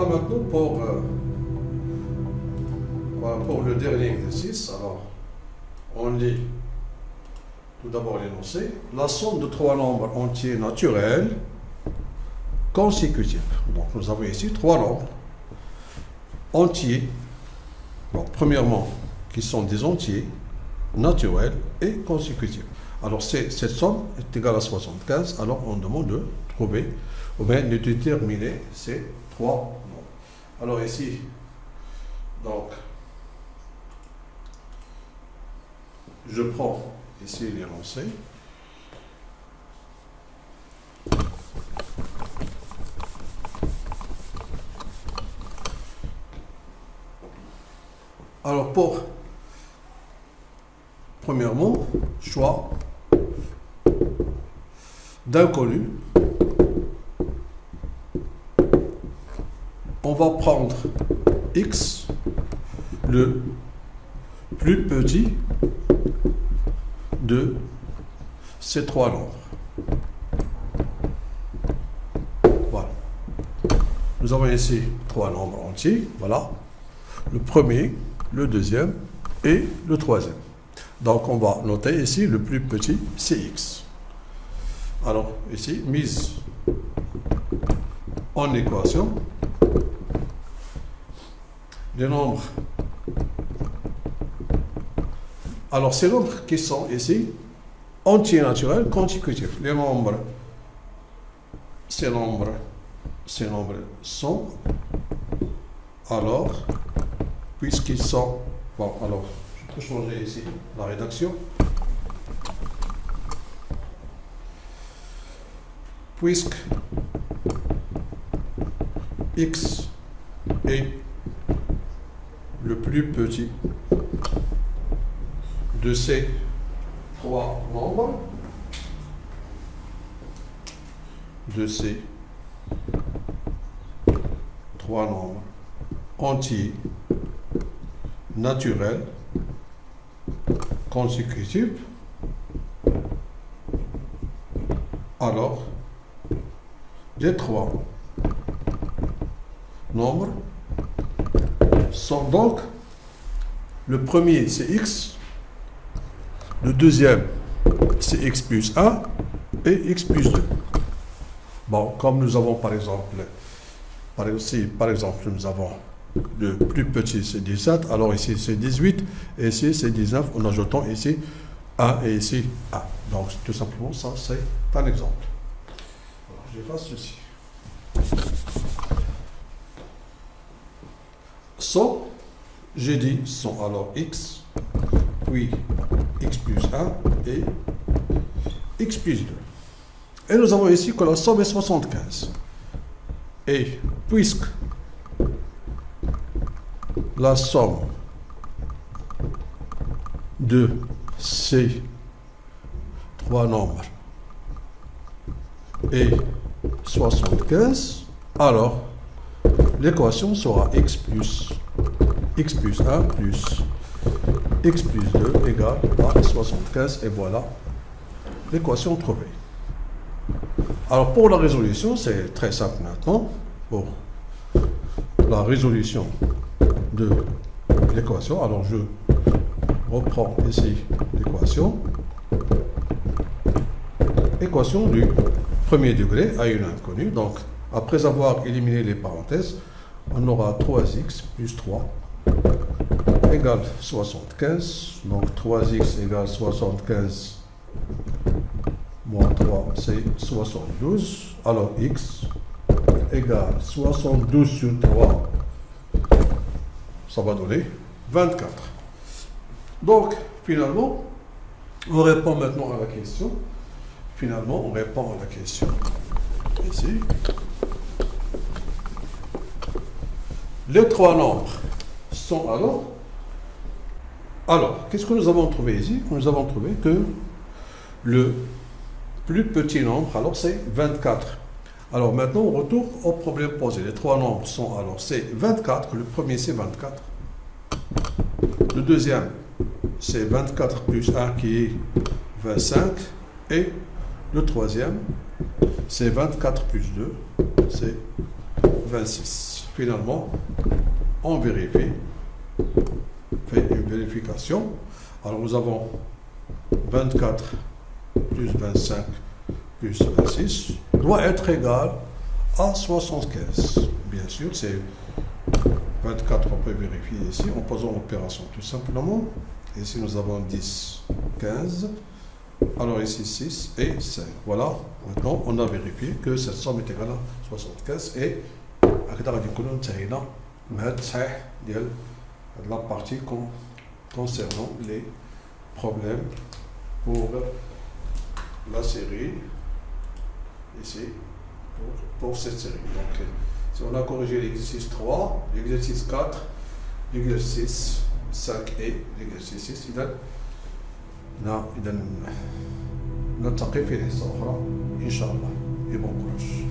maintenant pour le dernier exercice. Alors, on lit tout d'abord l'énoncé. La somme de trois nombres entiers naturels consécutifs. Donc, nous avons ici trois nombres entiers. Donc, premièrement, qui sont des entiers naturels et consécutifs. Alors, cette somme est égale à 75. Alors, on demande de trouver ou bien de déterminer ces trois nombres. Alors, ici, donc, je prends ici l'énoncé. Alors, premièrement, choix d'inconnu. On va prendre x, le plus petit de ces trois nombres. Voilà. Nous avons ici trois nombres entiers. Voilà. Le premier, le deuxième et le troisième. Donc, on va noter ici le plus petit, c'est x. Alors, ici, mise en équation les nombres. Alors, ces nombres qui sont ici, entiers naturels consécutifs. Les nombres, ces nombres sont, alors, puisqu'ils sont, bon, alors, je peux changer ici la rédaction. Puisque x est le plus petit de ces trois nombres, entiers naturels consécutifs, alors les trois nombres sont donc, le premier c'est x, le deuxième c'est x plus 1 et x plus 2. Bon, comme nous avons par exemple, nous avons le plus petit c'est 17, alors ici c'est 18, et ici c'est 19, en ajoutant ici 1 et ici 1. Donc tout simplement ça c'est un exemple. Alors j'efface ceci. Sont, j'ai dit, sont alors x, puis x plus 1 et x plus 2. Et nous avons ici que la somme est 75. Et puisque la somme de ces trois nombres est 75, alors l'équation sera x plus 1 plus x plus 2 égale à 75, et voilà l'équation trouvée. Alors pour la résolution, c'est très simple maintenant. Pour la résolution de l'équation, alors je reprends ici l'équation. Équation du premier degré à une inconnue. Donc après avoir éliminé les parenthèses, on aura 3x plus 3 égale 75. Donc 3x égale 75 moins 3, c'est 72. Alors x égale 72 sur 3, ça va donner 24. Donc finalement, on répond maintenant à la question. Ici. Les trois nombres sont alors, qu'est-ce que nous avons trouvé ici? Nous avons trouvé que le plus petit nombre, alors c'est 24. Alors maintenant, on retourne au problème posé. Les trois nombres sont alors, c'est 24. Le premier, c'est 24. Le deuxième, c'est 24 plus 1 qui est 25. Et le troisième, c'est 24 plus 2, c'est 26. Finalement, on vérifie, fait une vérification. Alors nous avons 24 plus 25 plus 26 doit être égal à 75. Bien sûr, c'est 24, on peut vérifier ici en posant l'opération tout simplement. Ici nous avons 10, 15. Alors ici 6 et 5. Voilà, maintenant on a vérifié que cette somme est égale à 75 et la partie concernant les problèmes pour la série ici pour cette série. Donc si on a corrigé l'exercice 3, l'exercice 4, l'exercice 5 et l'exercice 6, إذا نلتقي في حصة أخرى إن شاء الله. Et bon courage.